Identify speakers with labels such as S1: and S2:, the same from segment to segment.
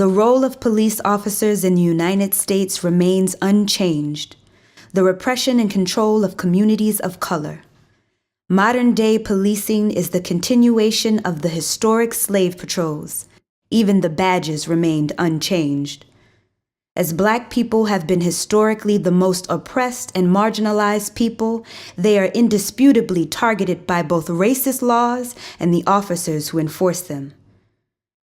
S1: The role of police officers in the United States remains unchanged. The repression and control of communities of color. Modern-day policing is the continuation of the historic slave patrols. Even the badges remained unchanged. As Black people have been historically the most oppressed and marginalized people, they are indisputably targeted by both racist laws and the officers who enforce them.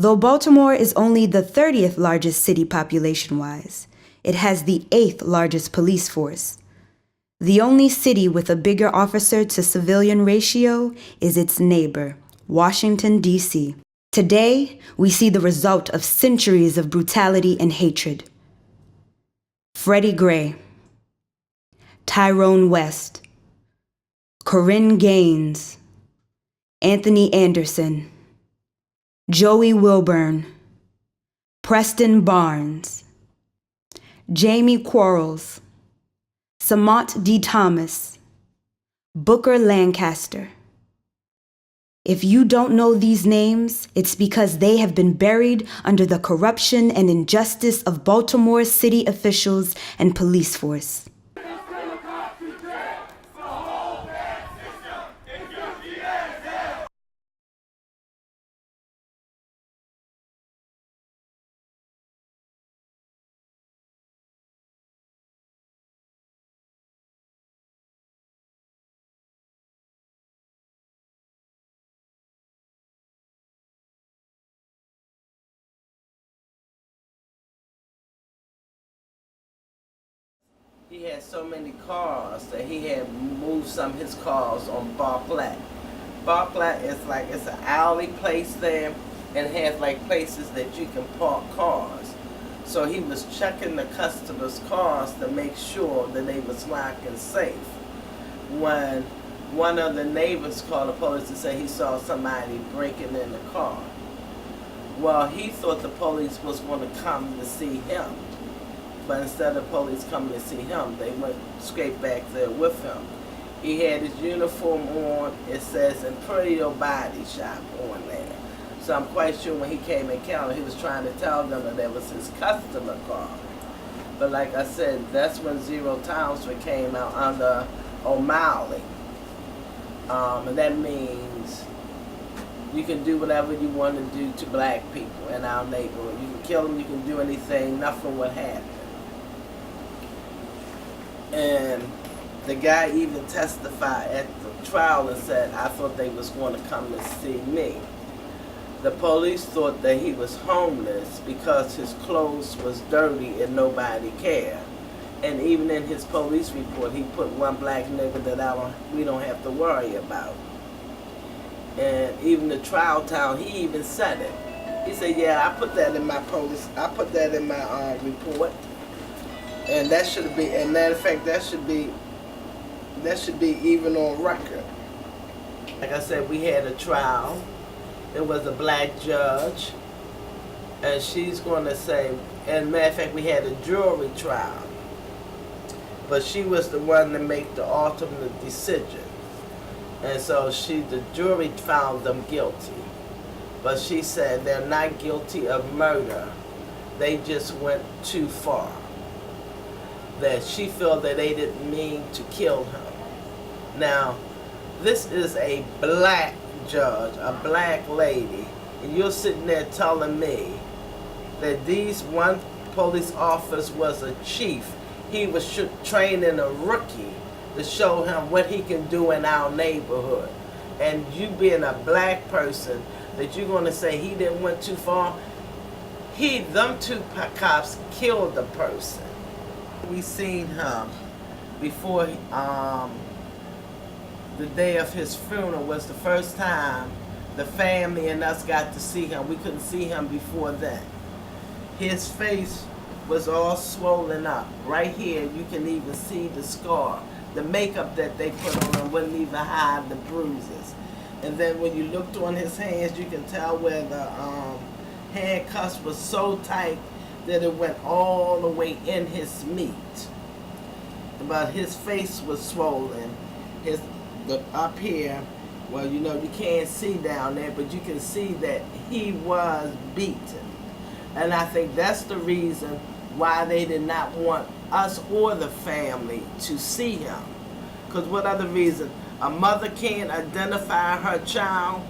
S1: Though Baltimore is only the 30th largest city population-wise, it has the 8th largest police force. The only city with a bigger officer-to-civilian ratio is its neighbor, Washington, D.C. Today, we see the result of centuries of brutality and hatred. Freddie Gray, Tyrone West, Corinne Gaines, Anthony Anderson, Joey Wilburn, Preston Barnes, Jamie Quarles, Samant D. Thomas, Booker Lancaster. If you don't know these names, it's because they have been buried under the corruption and injustice of Baltimore's city officials and police force.
S2: He had so many cars that he had moved some of his cars on Barclay. Barclay is like, it's an alley place there and has like places that you can park cars. So he was checking the customers' cars to make sure that they was locked and safe. When one of the neighbors called the police to say he saw somebody breaking in the car. Well, he thought the police was going to come to see him. But instead of police coming to see him, they went straight back there with him. He had his uniform on. It says Imperial Body Shop on there. So I'm quite sure when he came in counter, he was trying to tell them that that was his customer car. But like I said, that's when Zero Tolerance came out under O'Malley. And that means you can do whatever you want to do to Black people in our neighborhood. You can kill them, you can do anything, nothing would happen. And the guy even testified at the trial and said, I thought they was going to come to see me. The police thought that he was homeless because his clothes was dirty and nobody cared. And even in his police report, he put one black nigga that we don't have to worry about. And even the trial town, he even said it. He said, yeah, I put that in my report. And that should be, and matter of fact, that should be even on record. Like I said, we had a trial. It was a black judge. And she's going to say, and matter of fact, we had a jury trial. But she was the one to make the ultimate decision. And so the jury found them guilty. But she said they're not guilty of murder. They just went too far. That she felt that they didn't mean to kill him. Now, this is a black judge, a black lady, and you're sitting there telling me that these one police officer was a chief. He was training a rookie to show him what he can do in our neighborhood. And you being a black person, that you're going to say he didn't went too far? Them two cops killed the person. We seen him before the day of his funeral was the first time the family and us got to see him. We couldn't see him before then. His face was all swollen up. Right here, you can even see the scar. The makeup that they put on him wouldn't even hide the bruises. And then when you looked on his hands, you can tell where the handcuffs was so tight that it went all the way in his meat. But his face was swollen. Up here, well, you can't see down there, but you can see that he was beaten. And I think that's the reason why they did not want us or the family to see him. Because what other reason? A mother can't identify her child.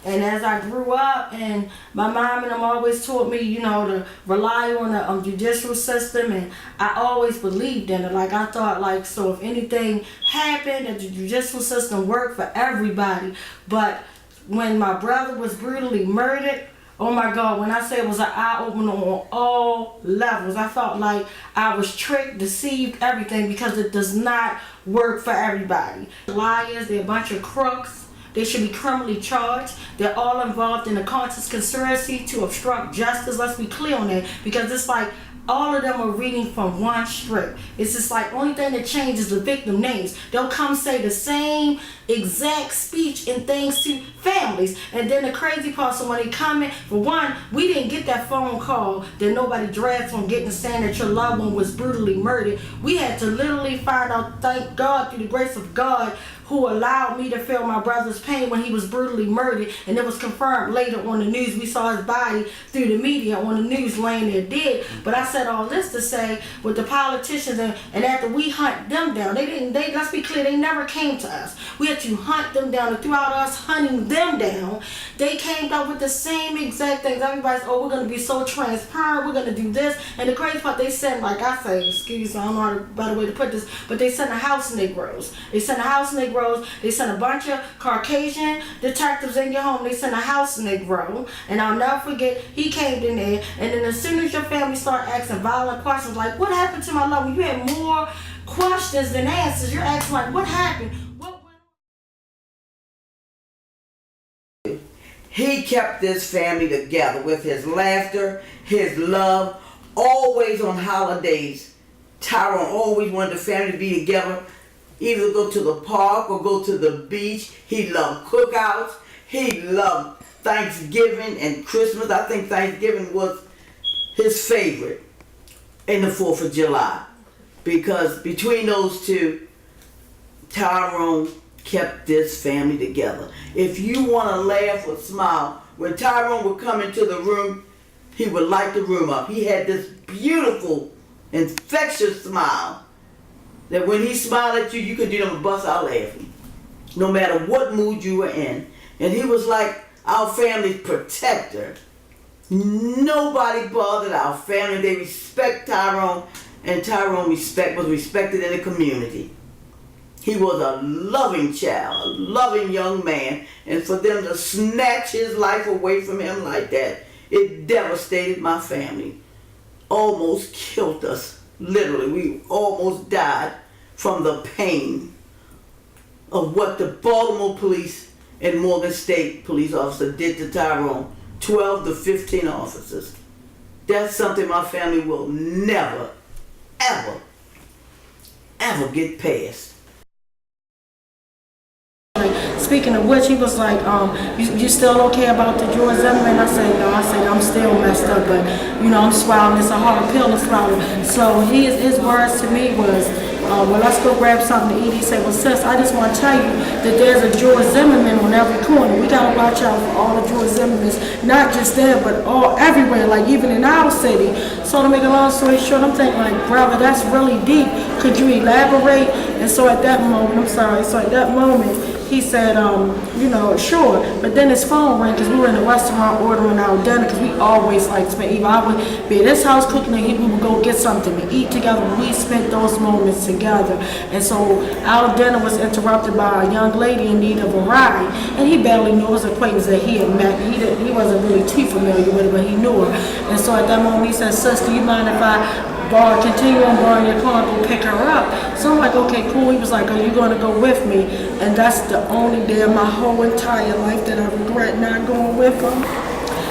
S3: And as I grew up, and my mom and them always taught me, you know, to rely on the judicial system, and I always believed in it. Like, I thought, like, so if anything happened, that the judicial system worked for everybody. But when my brother was brutally murdered, oh my God, when I say it was an eye-opener on all levels, I felt like I was tricked, deceived, everything, because it does not work for everybody. Liars, they're a bunch of crooks. They should be criminally charged. They're all involved in a conscious conspiracy to obstruct justice. Let's be clear on that, because it's like all of them are reading from one script. It's just like only thing that changes the victim names. They'll come say the same exact speech and things to families. And then the crazy part, so when they comment, for one, we didn't get that phone call that nobody dragged from getting, saying that your loved one was brutally murdered. We had to literally find out, thank God, through the grace of God, who allowed me to feel my brother's pain when he was brutally murdered. And it was confirmed later on the news. We saw his body through the media on the news laying there dead. But I said all this to say, with the politicians, and after we hunt them down, let's be clear, they never came to us. We had to hunt them down, and throughout us hunting them down, they came out with the same exact things. Everybody's, oh, we're going to be so transparent, we're going to do this. And the crazy part, they sent, like I say, excuse me, I don't know how better way to put this, but they sent a House Negroes. They sent a House Negroes. They sent a bunch of Caucasian detectives in your home. They sent a House Negro. And I'll never forget, he came in there, and then as soon as your family started asking violent questions, like, what happened to my loved one? You had more questions than answers. You're asking, like, what happened? What went
S4: on? He kept this family together with his laughter, his love. Always on holidays, Tyrone always wanted the family to be together. Either go to the park or go to the beach. He loved cookouts. He loved Thanksgiving and Christmas. I think Thanksgiving was his favorite, and the 4th of July. Because between those two, Tyrone kept this family together. If you want to laugh or smile, when Tyrone would come into the room, he would light the room up. He had this beautiful, infectious smile that when he smiled at you, you could do them bust out laughing, no matter what mood you were in. And he was like our family's protector. Nobody bothered our family. They respect Tyrone, and Tyrone was respected in the community. He was a loving child, a loving young man, and for them to snatch his life away from him like that, it devastated my family. Almost killed us. Literally, we almost died from the pain of what the Baltimore police and Morgan State police officer did to Tyrone. 12 to 15 officers. That's something my family will never, ever, ever get past.
S3: Speaking of which, he was like, you still okay about the George Zimmerman? I said, no. I said, I'm still messed up, but, you know, I'm swallowing. It's a hard pill to swallow. So his words to me was, well, let's go grab something to eat. He said, well, sis, I just want to tell you that there's a George Zimmerman on every corner. We got to watch out for all the George Zimmermans, not just there, but everywhere, like even in our city. So to make a long story short, I'm thinking, like, brother, that's really deep. Could you elaborate? And so at that moment, he said, you know, sure. But then his phone rang because we were in the restaurant ordering our dinner, because we always like to spend, even I would be at his house cooking and we would go get something to eat together. We spent those moments together. And so our dinner was interrupted by a young lady in need of a ride. And he barely knew his acquaintance that he had met. He wasn't really too familiar with her, but he knew her. And so at that moment he said, sis, do you mind if I continue on borrowing your car and go pick her up? So I'm like, okay, cool. He was like, are you going to go with me? And that's the only day of my whole entire life that I regret not going with him.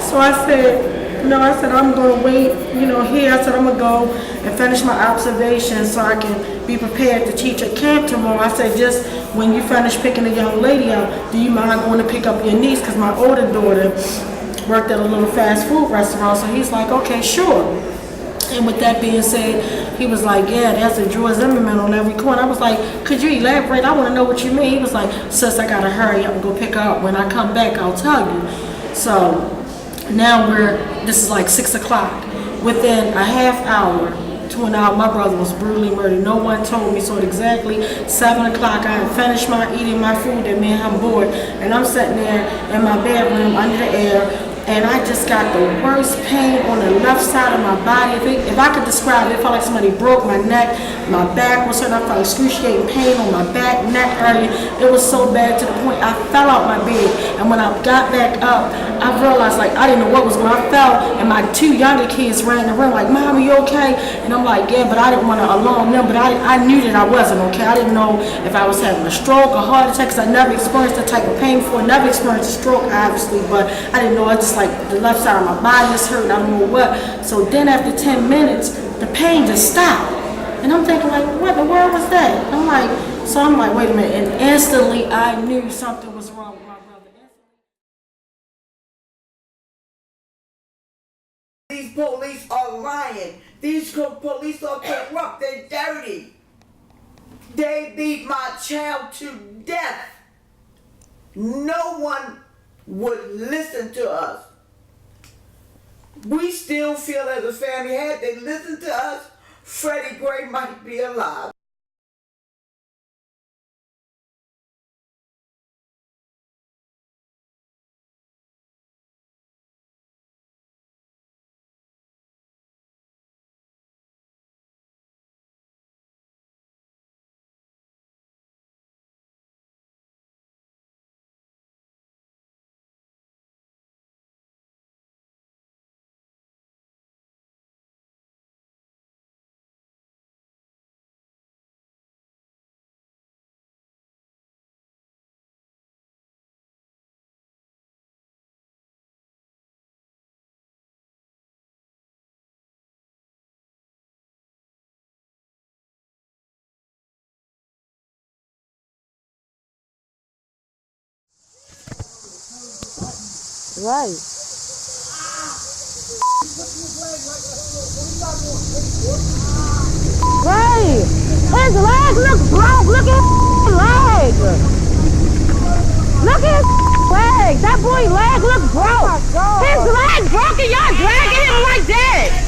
S3: So I said, no, I'm going to wait, you know, here. I said, I'm going to go and finish my observations so I can be prepared to teach at camp tomorrow. I said, just when you finish picking a young lady up, do you mind going to pick up your niece? Because my older daughter worked at a little fast food restaurant. So he's like, okay, sure. And with that being said, he was like, yeah, that's a George Zimmerman on every corner. I was like, could you elaborate? I want to know what you mean. He was like, sis, I got to hurry up and go pick her up. When I come back, I'll tell you. So now this is like 6 o'clock. Within a half hour to an hour, my brother was brutally murdered. No one told me. So at exactly 7 o'clock, I had finished eating my food that me and him bought. And I'm sitting there in my bedroom under the air. And I just got the worst pain on the left side of my body. If I could describe it, it felt like somebody broke my neck. My back was hurting. I felt excruciating pain on my back, neck area. It was so bad to the point I fell out my bed. And when I got back up, I realized like I didn't know what was going on. I fell, and my 2 younger kids ran in the room like, Mom, are you okay? And I'm like, yeah, but I didn't want to alarm them. But I knew that I wasn't okay. I didn't know if I was having a stroke or heart attack, because I never experienced that type of pain before. Never experienced a stroke, obviously, but I didn't know. I just like the left side of my body is hurt, I don't know what. So then after 10 minutes, the pain just stopped. And I'm thinking like, what the world was that? I'm like, wait a minute. And instantly I knew something was wrong with my brother.
S4: These police are lying. These police are corrupt. They're dirty. They beat my child to death. No one would listen to us. We still feel as a family, had they listened to us, Freddie Gray might be alive.
S3: Right. Right. His leg looks broke. Look at his leg. Look at his leg. That boy's leg looks broke. His leg broke and y'all dragging him like that.